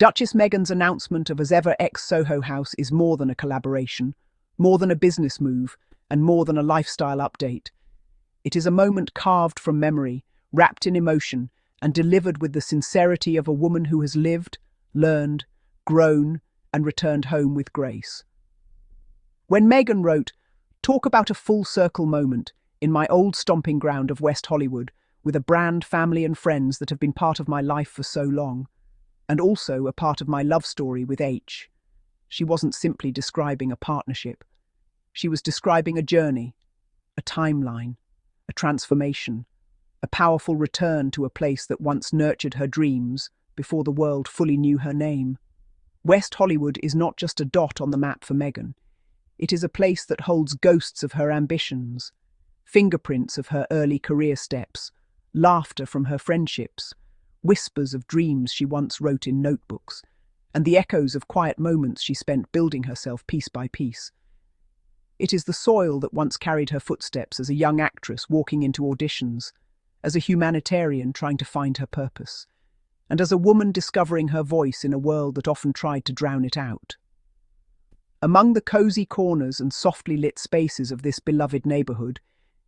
Duchess Meghan's announcement of as ever ex-Soho House is more than a collaboration, more than a business move, and more than a lifestyle update. It is a moment carved from memory, wrapped in emotion, and delivered with the sincerity of a woman who has lived, learned, grown, and returned home with grace. When Meghan wrote, "Talk about a full circle moment in my old stomping ground of West Hollywood, with a brand, family and friends that have been part of my life for so long, and also a part of my love story with H," she wasn't simply describing a partnership. She was describing a journey, a timeline, a transformation, a powerful return to a place that once nurtured her dreams before the world fully knew her name. West Hollywood is not just a dot on the map for Meghan. It is a place that holds ghosts of her ambitions, fingerprints of her early career steps, laughter from her friendships, whispers of dreams she once wrote in notebooks, and the echoes of quiet moments she spent building herself piece by piece. It is the soil that once carried her footsteps as a young actress walking into auditions, as a humanitarian trying to find her purpose, and as a woman discovering her voice in a world that often tried to drown it out. Among the cosy corners and softly lit spaces of this beloved neighborhood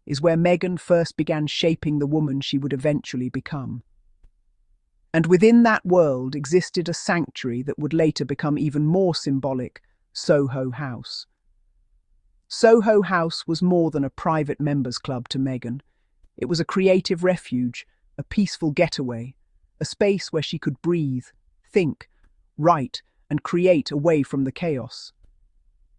is where Meghan first began shaping the woman she would eventually become. And within that world existed a sanctuary that would later become even more symbolic: Soho House. Soho House was more than a private members' club to Meghan. It was a creative refuge, a peaceful getaway, a space where she could breathe, think, write, and create away from the chaos.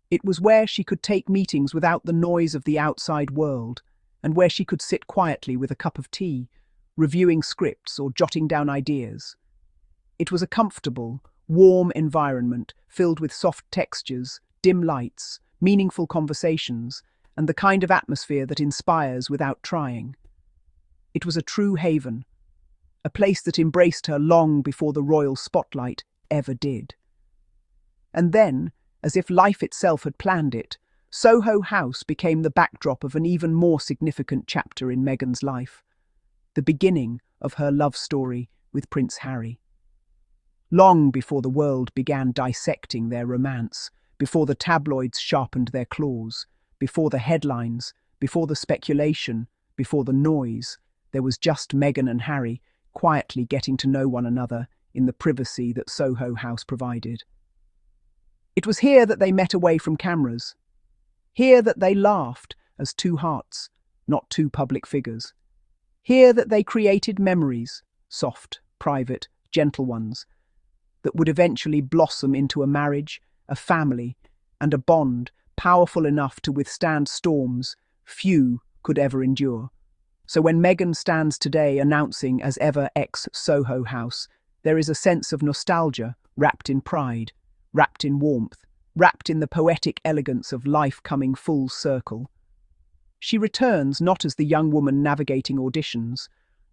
It was where she could take meetings without the noise of the outside world, and where she could sit quietly with a cup of tea, reviewing scripts or jotting down ideas. It was a comfortable, warm environment filled with soft textures, dim lights, meaningful conversations, and the kind of atmosphere that inspires without trying. It was a true haven, a place that embraced her long before the royal spotlight ever did. And then, as if life itself had planned it, Soho House became the backdrop of an even more significant chapter in Meghan's life, the beginning of her love story with Prince Harry. Long before the world began dissecting their romance, before the tabloids sharpened their claws, before the headlines, before the speculation, before the noise, there was just Meghan and Harry quietly getting to know one another in the privacy that Soho House provided. It was here that they met away from cameras. Here that they laughed as two hearts, not two public figures. Here that they created memories, soft, private, gentle ones, that would eventually blossom into a marriage, a family, and a bond powerful enough to withstand storms few could ever endure. So when Meghan stands today announcing as ever ex-Soho House, there is a sense of nostalgia wrapped in pride, wrapped in warmth, wrapped in the poetic elegance of life coming full circle. She returns not as the young woman navigating auditions,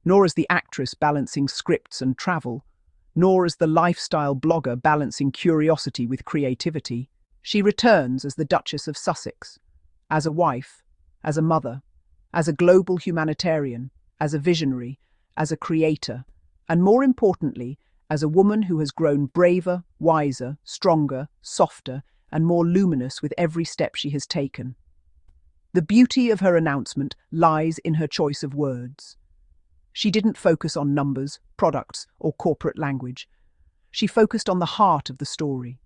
nor as the actress balancing scripts and travel, nor as the lifestyle blogger balancing curiosity with creativity. She returns as the Duchess of Sussex, as a wife, as a mother, as a global humanitarian, as a visionary, as a creator, and more importantly, as a woman who has grown braver, wiser, stronger, softer, and more luminous with every step she has taken. The beauty of her announcement lies in her choice of words. She didn't focus on numbers, products, or corporate language. She focused on the heart of the story.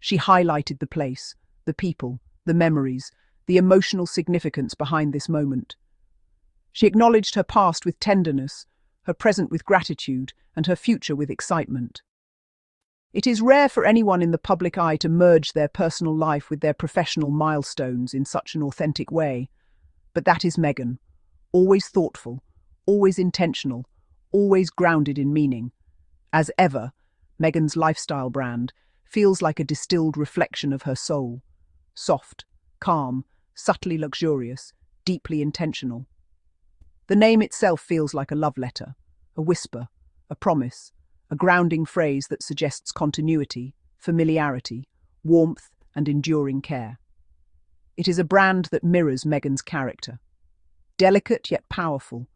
She highlighted the place, the people, the memories, the emotional significance behind this moment. She acknowledged her past with tenderness, her present with gratitude, and her future with excitement. It is rare for anyone in the public eye to merge their personal life with their professional milestones in such an authentic way, but that is Meghan, always thoughtful, always intentional, always grounded in meaning. As ever, Meghan's lifestyle brand feels like a distilled reflection of her soul, soft, calm, subtly luxurious, deeply intentional. The name itself feels like a love letter, a whisper, a promise, a grounding phrase that suggests continuity, familiarity, warmth, and enduring care. It is a brand that mirrors Meghan's character. Delicate yet powerful,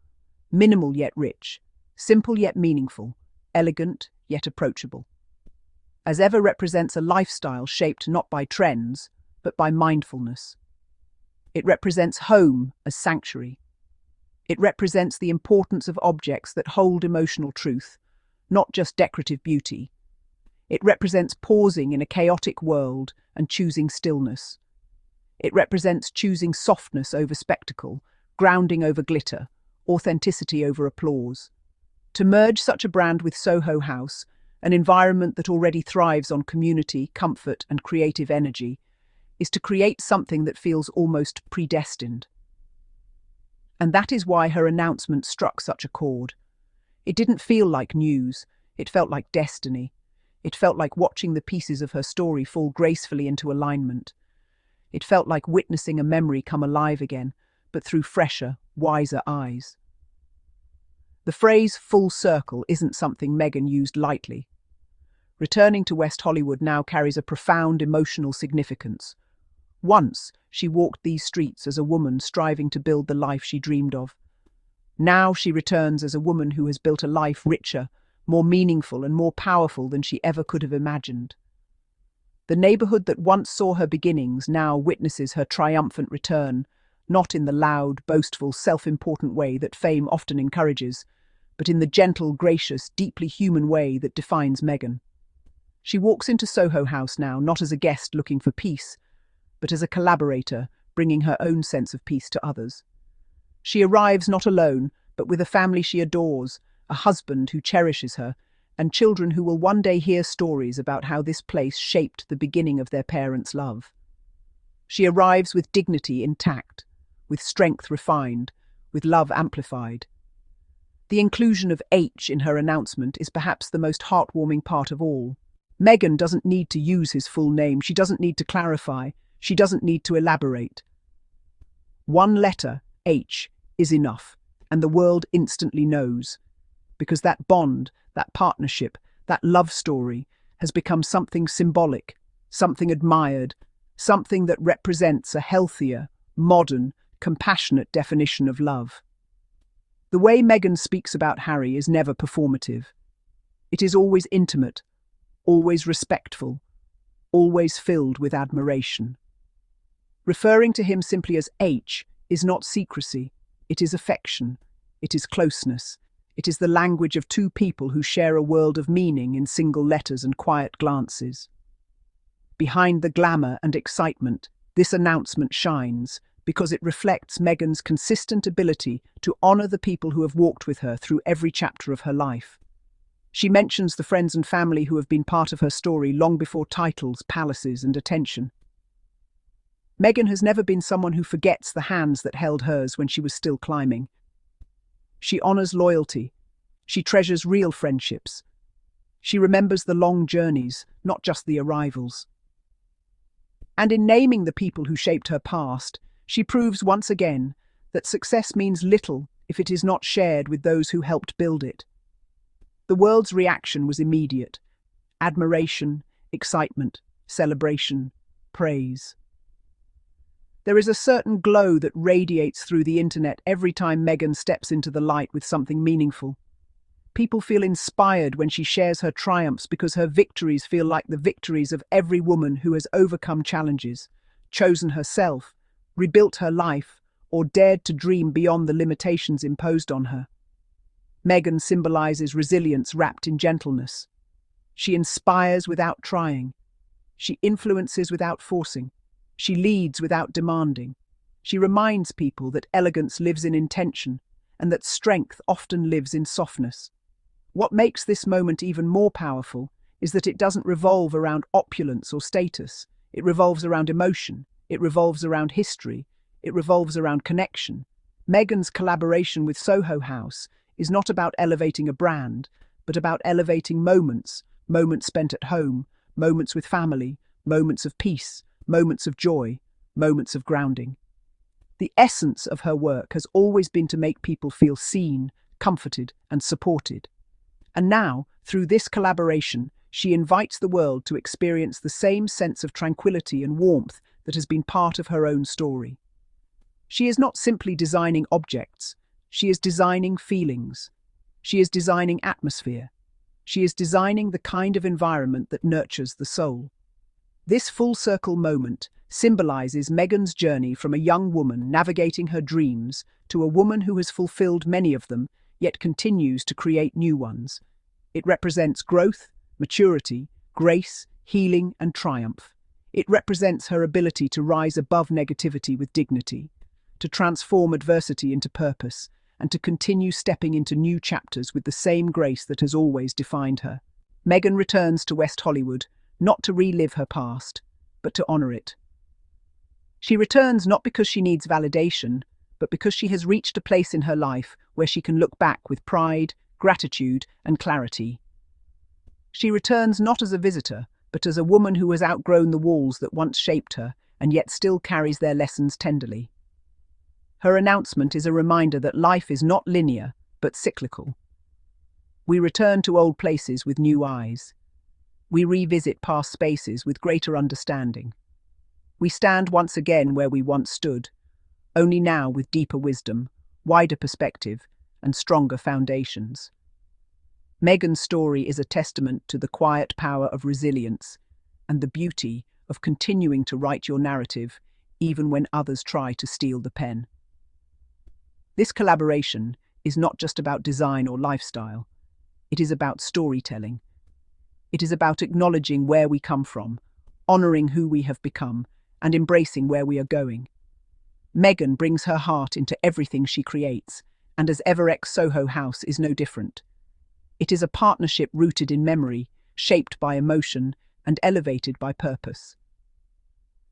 minimal yet rich, simple yet meaningful, elegant yet approachable. as ever represents a lifestyle shaped not by trends, but by mindfulness. It represents home as sanctuary. It represents the importance of objects that hold emotional truth, not just decorative beauty. It represents pausing in a chaotic world and choosing stillness. It represents choosing softness over spectacle, grounding over glitter, authenticity over applause. To merge such a brand with Soho House, an environment that already thrives on community, comfort, and creative energy, is to create something that feels almost predestined. And that is why her announcement struck such a chord. It didn't feel like news, it felt like destiny. It felt like watching the pieces of her story fall gracefully into alignment. It felt like witnessing a memory come alive again, but through fresher, wiser eyes. The phrase full circle isn't something Meghan used lightly. Returning to West Hollywood now carries a profound emotional significance. Once, she walked these streets as a woman striving to build the life she dreamed of. Now she returns as a woman who has built a life richer, more meaningful and more powerful than she ever could have imagined. The neighborhood that once saw her beginnings now witnesses her triumphant return, not in the loud, boastful, self-important way that fame often encourages, but in the gentle, gracious, deeply human way that defines Meghan. She walks into Soho House now not as a guest looking for peace, but as a collaborator, bringing her own sense of peace to others. She arrives not alone, but with a family she adores, a husband who cherishes her, and children who will one day hear stories about how this place shaped the beginning of their parents' love. She arrives with dignity intact, with strength refined, with love amplified. The inclusion of H in her announcement is perhaps the most heartwarming part of all. Meghan doesn't need to use his full name, she doesn't need to clarify, she doesn't need to elaborate. One letter, H, is enough, and the world instantly knows. Because that bond, that partnership, that love story has become something symbolic, something admired, something that represents a healthier, modern, compassionate definition of love. The way Meghan speaks about Harry is never performative. It is always intimate, always respectful, always filled with admiration. Referring to him simply as H is not secrecy, it is affection, it is closeness. It is the language of two people who share a world of meaning in single letters and quiet glances. Behind the glamour and excitement, this announcement shines because it reflects Meghan's consistent ability to honor the people who have walked with her through every chapter of her life. She mentions the friends and family who have been part of her story long before titles, palaces, and attention. Meghan has never been someone who forgets the hands that held hers when she was still climbing. She honors loyalty. She treasures real friendships. She remembers the long journeys, not just the arrivals. And in naming the people who shaped her past, she proves once again that success means little if it is not shared with those who helped build it. The world's reaction was immediate. Admiration, excitement, celebration, praise. There is a certain glow that radiates through the internet every time Meghan steps into the light with something meaningful. People feel inspired when she shares her triumphs because her victories feel like the victories of every woman who has overcome challenges, chosen herself, rebuilt her life, or dared to dream beyond the limitations imposed on her. Meghan symbolizes resilience wrapped in gentleness. She inspires without trying. She influences without forcing. She leads without demanding. She reminds people that elegance lives in intention and that strength often lives in softness. What makes this moment even more powerful is that it doesn't revolve around opulence or status. It revolves around emotion. It revolves around history. It revolves around connection. Meghan's collaboration with Soho House is not about elevating a brand, but about elevating moments, moments spent at home, moments with family, moments of peace, moments of joy, moments of grounding. The essence of her work has always been to make people feel seen, comforted, and supported. And now, through this collaboration, she invites the world to experience the same sense of tranquility and warmth that has been part of her own story. She is not simply designing objects, she is designing feelings. She is designing atmosphere. She is designing the kind of environment that nurtures the soul. This full circle moment symbolizes Meghan's journey from a young woman navigating her dreams to a woman who has fulfilled many of them, yet continues to create new ones. It represents growth, maturity, grace, healing, and triumph. It represents her ability to rise above negativity with dignity, to transform adversity into purpose, and to continue stepping into new chapters with the same grace that has always defined her. Meghan returns to West Hollywood, not to relive her past, but to honor it. She returns not because she needs validation, but because she has reached a place in her life where she can look back with pride, gratitude, and clarity. She returns not as a visitor, but as a woman who has outgrown the walls that once shaped her and yet still carries their lessons tenderly. Her announcement is a reminder that life is not linear, but cyclical. We return to old places with new eyes. We revisit past spaces with greater understanding. We stand once again where we once stood, only now with deeper wisdom, wider perspective, and stronger foundations. Meghan's story is a testament to the quiet power of resilience and the beauty of continuing to write your narrative even when others try to steal the pen. This collaboration is not just about design or lifestyle. It is about storytelling. It is about acknowledging where we come from, honoring who we have become, and embracing where we are going. Meghan brings her heart into everything she creates, and as ever Soho House is no different. It is a partnership rooted in memory, shaped by emotion, and elevated by purpose.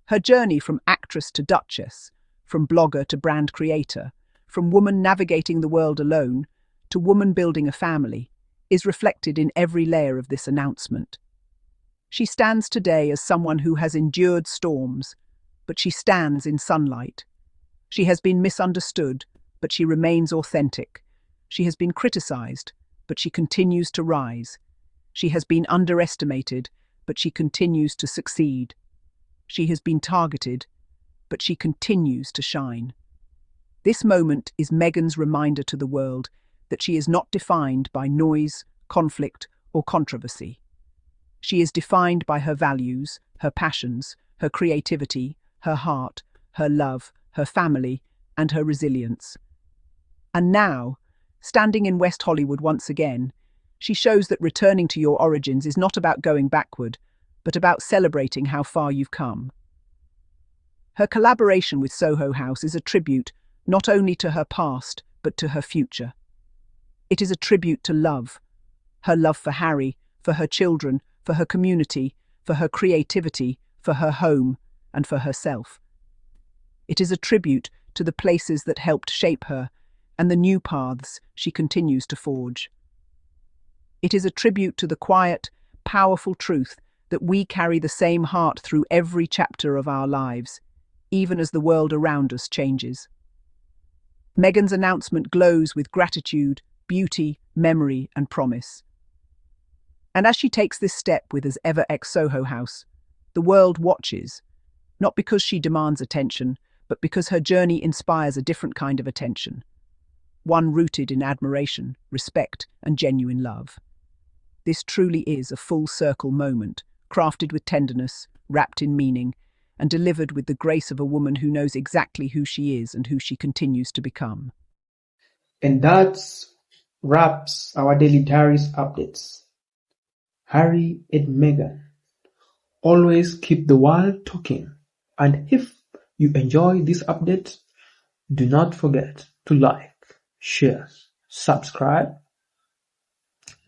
Her journey from actress to duchess, from blogger to brand creator, from woman navigating the world alone to woman building a family, is reflected in every layer of this announcement. She stands today as someone who has endured storms, but she stands in sunlight. She has been misunderstood, but she remains authentic. She has been criticized, but she continues to rise. She has been underestimated, but she continues to succeed. She has been targeted, but she continues to shine. This moment is Meghan's reminder to the world that she is not defined by noise, conflict, or controversy. She is defined by her values, her passions, her creativity, her heart, her love, her family, and her resilience. And now, standing in West Hollywood once again, she shows that returning to your origins is not about going backward, but about celebrating how far you've come. Her collaboration with Soho House is a tribute not only to her past, but to her future. It is a tribute to love, her love for Harry, for her children, for her community, for her creativity, for her home, and for herself. It is a tribute to the places that helped shape her and the new paths she continues to forge. It is a tribute to the quiet, powerful truth that we carry the same heart through every chapter of our lives, even as the world around us changes. Meghan's announcement glows with gratitude, beauty, memory, and promise. And as she takes this step with as ever Soho House, the world watches, not because she demands attention, but because her journey inspires a different kind of attention, one rooted in admiration, respect, and genuine love. This truly is a full circle moment, crafted with tenderness, wrapped in meaning, and delivered with the grace of a woman who knows exactly who she is and who she continues to become. And that wraps our Daily Diaries updates. Harry and Meghan, always keep the world talking. And if you enjoy this update, do not forget to like, share, subscribe.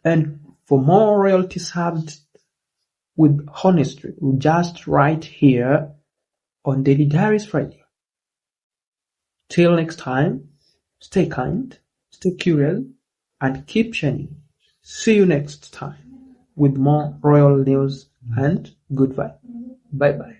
And for more royalty served with honesty, just right here on Daily Diaries Friday. Till next time, stay kind, stay curious, and keep shining. See you next time with more royal news and good vibe. Bye bye.